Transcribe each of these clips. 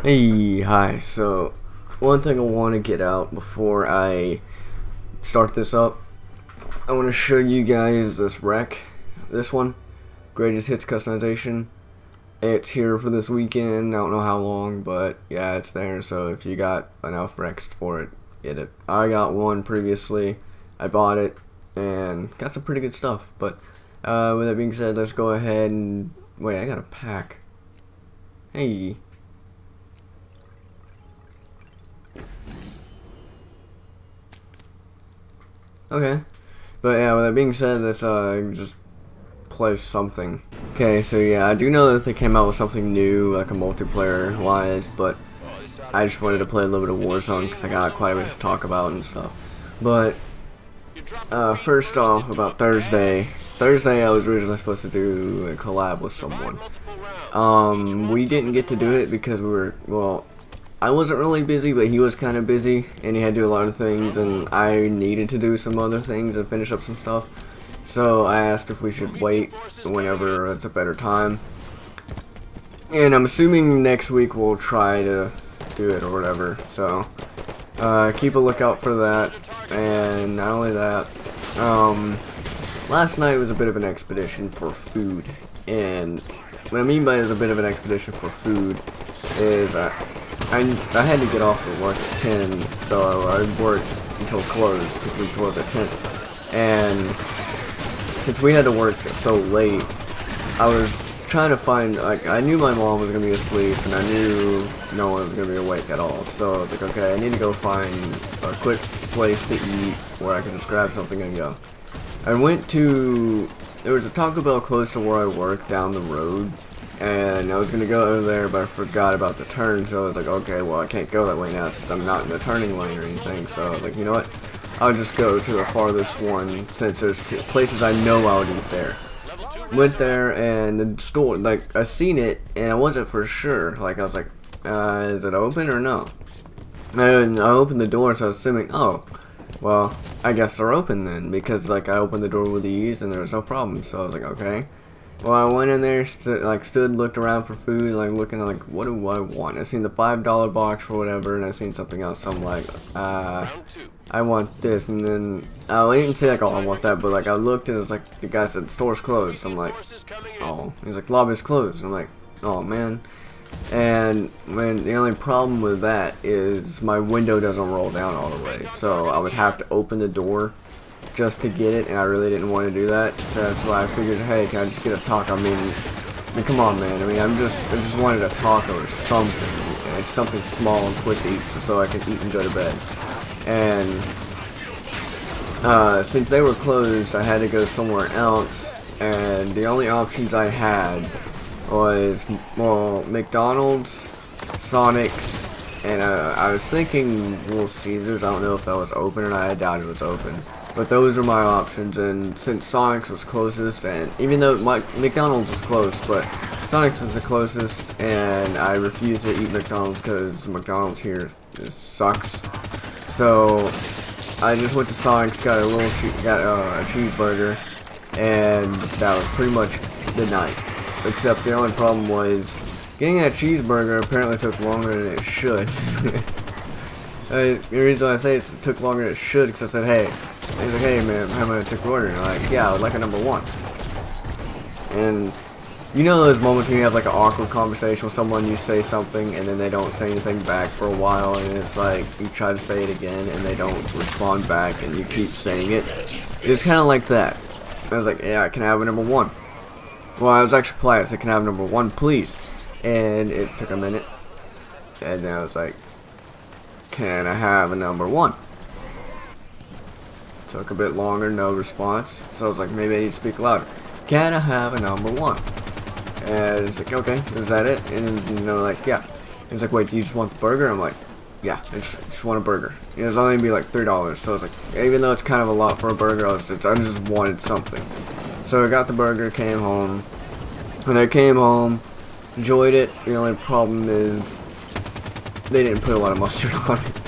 Hey, hi. So, one thing I want to get out before I start this up, I want to show you guys this wreck. This one, Greatest Hits customization. It's here for this weekend. I don't know how long, but yeah, it's there. So if you got enough wrecks for it, get it. I got one previously. I bought it and got some pretty good stuff. But with that being said, let's go ahead and wait. I got a pack. Hey. Okay, but yeah, with that being said, let's just play something. Okay, so yeah, I do know that they came out with something new, like a multiplayer wise, but I just wanted to play a little bit of Warzone because I got quite a bit to talk about and stuff. But first off, about Thursday I was originally supposed to do a collab with someone. We didn't get to do it because we were, well, I wasn't really busy, but he was kind of busy, and he had to do a lot of things, and I needed to do some other things and finish up some stuff. So I asked if we should wait whenever it's a better time. And I'm assuming next week we'll try to do it or whatever. So keep a lookout for that. And not only that, last night was a bit of an expedition for food. And what I mean by it is a bit of an expedition for food is I had to get off of work at 10, so I worked until close because we closed at 10. And since we had to work so late, I was trying to find, like, I knew my mom was going to be asleep and I knew no one was going to be awake at all. So I was like, okay, I need to go find a quick place to eat where I can just grab something and go. I went to, there was a Taco Bell close to where I work down the road. And I was going to go over there, but I forgot about the turn, so I was like, okay, well, I can't go that way now since I'm not in the turning lane or anything, so I was like, you know what, I'll just go to the farthest one since there's places I know I would eat there. Went there, and the store, like, I seen it, and I wasn't for sure, like, I was like, is it open or no? And I opened the door, so I was assuming, oh, well, I guess they're open then, because, like, I opened the door with ease, and there was no problem, so I was like, okay. Well, I went in there, stood, looked around for food, like, looking, like, what do I want? I seen the $5 box for whatever, and I seen something else, so I'm like, I want this, and then, I didn't say, like, oh, I want that, but, like, I looked, and it was like, the guy said, store's closed, I'm like, oh, he's like, lobby's closed, I'm like, oh, man, and, man, the only problem with that is my window doesn't roll down all the way, so I would have to open the door just to get it, and I really didn't want to do that, so that's why I figured, hey, can I just get a taco? I mean, come on, man. I mean, I just wanted a taco or something, and it's something small and quick to eat, so I can eat and go to bed. And since they were closed, I had to go somewhere else, and the only options I had was, well, McDonald's, Sonic's, and I was thinking Little Caesars. I don't know if that was open or not. I doubt it was open. But those are my options, and since Sonic's was closest, and even though McDonald's was close, but Sonic's was the closest, and I refused to eat McDonald's because McDonald's here just sucks. So I just went to Sonic's, got a cheeseburger, and that was pretty much the night. Except the only problem was getting that cheeseburger apparently took longer than it should. The reason why I say it took longer than it should, because I said, hey. He's like, hey man, how am I gonna take your order? And I'm like, yeah, I would like a number one. And you know those moments when you have like an awkward conversation with someone, you say something and then they don't say anything back for a while, and it's like you try to say it again and they don't respond back and you keep saying it. It's kind of like that. I was like, yeah, I can have a number one. Well, I was actually polite. I said, can I have number one, please? And it took a minute. And then I was like, can I have a number one? Took a bit longer, no response. So I was like, maybe I need to speak louder. Can I have a number one? And it's like, okay, is that it? And they're like, yeah. He's like, wait, do you just want the burger? I'm like, yeah, I just want a burger. It was only gonna be like $3. So I was like, even though it's kind of a lot for a burger, I just wanted something. So I got the burger, came home. When I came home, enjoyed it. The only problem is they didn't put a lot of mustard on it.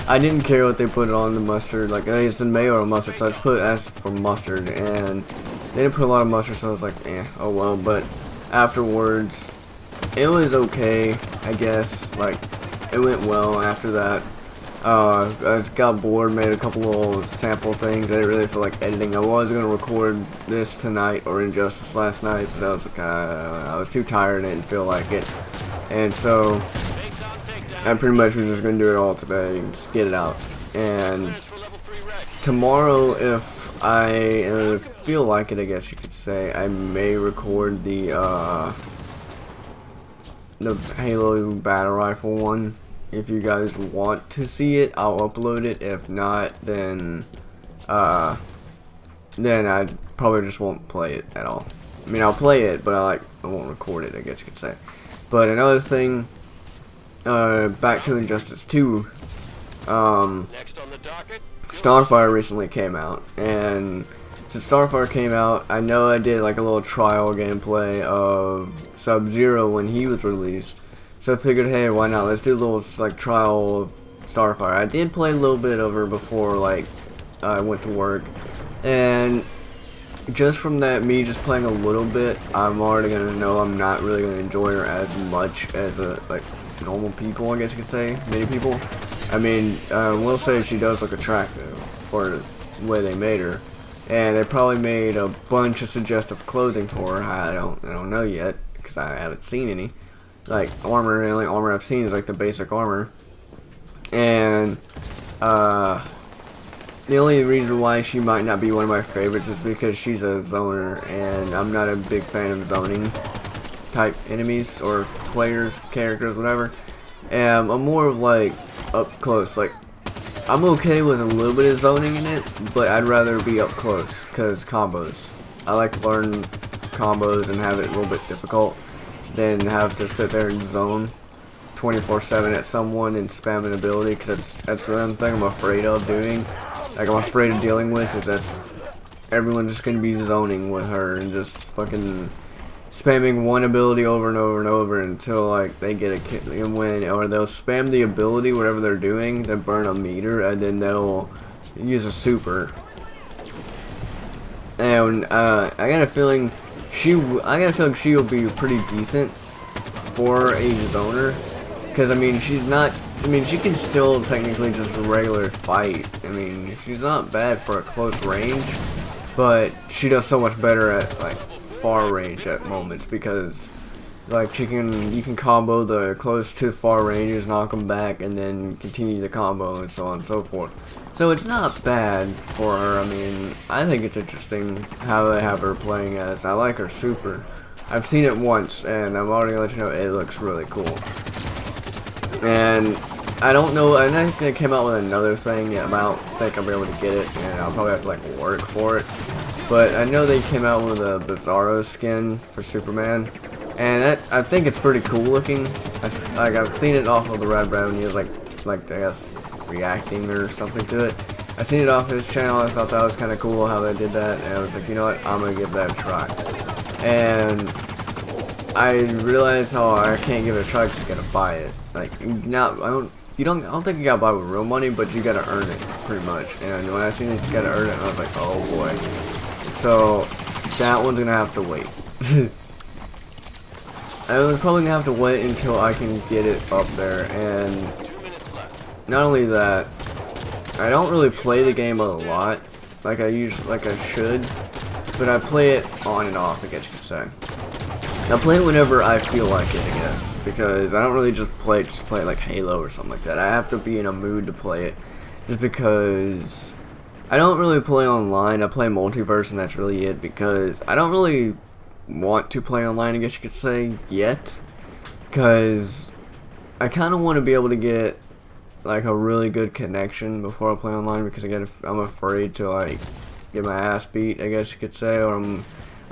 I didn't care what they put on the mustard, like, hey, it's in mayo or mustard, so I just asked for mustard, and they didn't put a lot of mustard, so I was like, eh, oh well. But afterwards, it was okay, I guess. Like, it went well after that. I just got bored, made a couple little sample things. I didn't really feel like editing. I was gonna record this tonight or Injustice last night, but I was too tired and didn't feel like it. And so I pretty much was just gonna do it all today and just get it out. And tomorrow, if I feel like it, I guess you could say, I may record the Halo battle rifle one. If you guys want to see it, I'll upload it. If not, then I probably just won't play it at all. I mean, I'll play it, but I won't record it, I guess you could say. But another thing, back to Injustice 2. Starfire recently came out, and since Starfire came out, I know I did like a little trial gameplay of Sub-Zero when he was released. So I figured, hey, why not? Let's do a little like trial of Starfire. I did play a little bit of her before, like I went to work, and just from that, me just playing a little bit, I'm already gonna know I'm not really gonna enjoy her as much as like normal people, I guess you could say, many people. I mean, we'll say she does look attractive for the way they made her, and they probably made a bunch of suggestive clothing for her. I don't know yet because I haven't seen any. Like armor, the only armor I've seen is like the basic armor, and the only reason why she might not be one of my favorites is because she's a zoner, and I'm not a big fan of zoning type enemies or players, characters, whatever. And I'm more of like up close. Like, I'm okay with a little bit of zoning in it, but I'd rather be up close because combos. I like to learn combos and have it a little bit difficult than have to sit there and zone 24/7 at someone and spam an ability, because that's one thing I'm afraid of doing. Like, I'm afraid of dealing with, is that's everyone's just gonna be zoning with her and just fucking spamming one ability over and over and over until like they get a win, or they'll spam the ability whatever they're doing, they burn a meter, and then they'll use a super. And I got a feeling she will be pretty decent for a zoner, because I mean she can still technically just regular fight. I mean, she's not bad for a close range, but she does so much better at like far range at moments, because like you can combo the close to far ranges, knock them back, and then continue the combo and so on and so forth. So it's not bad for her. I mean, I think it's interesting how they have her playing as. I like her super. I've seen it once, and I'm already gonna let you know it looks really cool. And I don't know, I think they came out with another thing. I don't think I'll be able to get it, and I'll probably have to like work for it. But I know they came out with a Bizarro skin for Superman, and I think it's pretty cool looking. I've seen it off of the Red Brown. He was like I guess reacting or something to it. I seen it off his channel. I thought that was kind of cool how they did that, and I was like, you know what, I'm gonna give that a try. And I realized how I can't give it a try because you gotta buy it. Like, I don't think you gotta buy it with real money, but you gotta earn it pretty much. And when I seen it, you gotta earn it, I was like, oh boy. So that one's gonna have to wait. I was probably gonna have to wait until I can get it up there. And not only that, I don't really play the game a lot like I should, but I play it on and off, I guess you could say. I play it whenever I feel like it, I guess, because I don't really just play it like Halo or something like that. I have to be in a mood to play it, just because I don't really play online. I play multiverse, and that's really it, because I don't really want to play online, I guess you could say, yet, because I kind of want to be able to get like a really good connection before I play online, because I'm afraid to like get my ass beat, I guess you could say, or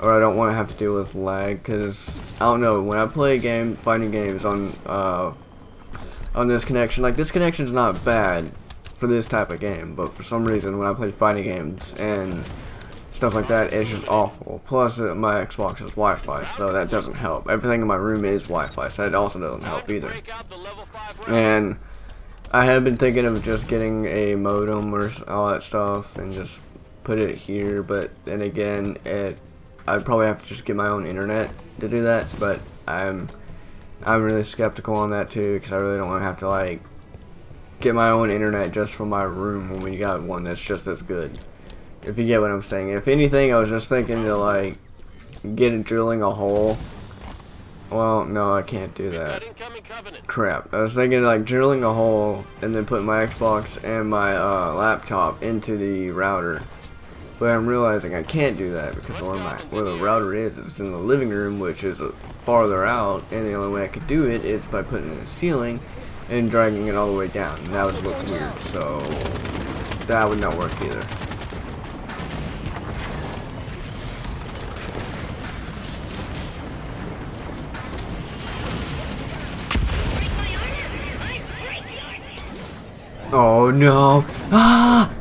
I don't want to have to deal with lag, because I don't know, when I play fighting games on this connection, like this connection's not bad for this type of game, but for some reason when I play fighting games and stuff like that, it's just awful. Plus my Xbox is Wi-Fi, so that doesn't help. Everything in my room is Wi-Fi, so that also doesn't help either. And I have been thinking of just getting a modem or all that stuff and just put it here, but then again, I'd probably have to just get my own internet to do that, but I'm I'm really skeptical on that too, because I really don't want to have to like get my own internet just from my room when we got one that's just as good. If you get what I'm saying. If anything, I was just thinking to like drilling a hole. Well, no, I can't do that. Crap. I was thinking like drilling a hole and then putting my Xbox and my laptop into the router. But I'm realizing I can't do that because where the router is, it's in the living room, which is farther out, and the only way I could do it is by putting it in the ceiling and dragging it all the way down. And that would look weird, so that would not work either. Oh no! Ah!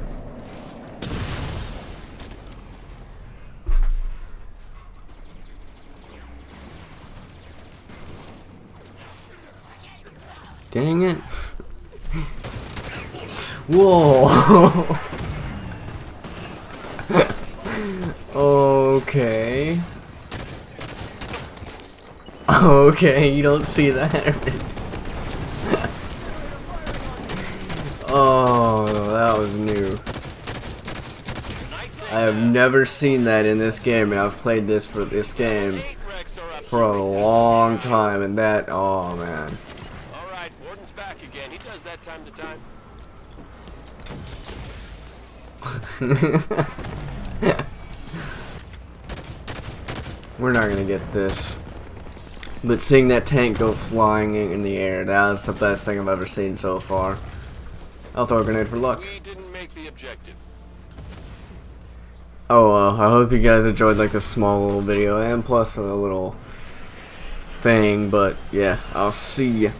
Dang it! Whoa! Okay. Okay, you don't see that. Oh, that was new. I have never seen that in this game, and I've played this game for a long time, and that, oh man. Alright, Warden's back again. He does that time to time. We're not gonna get this. But seeing that tank go flying in the air, that was the best thing I've ever seen so far. I'll throw a grenade for luck. We didn't make the objective. Oh well, I hope you guys enjoyed like this small little video and plus a little thing, but yeah, I'll see ya.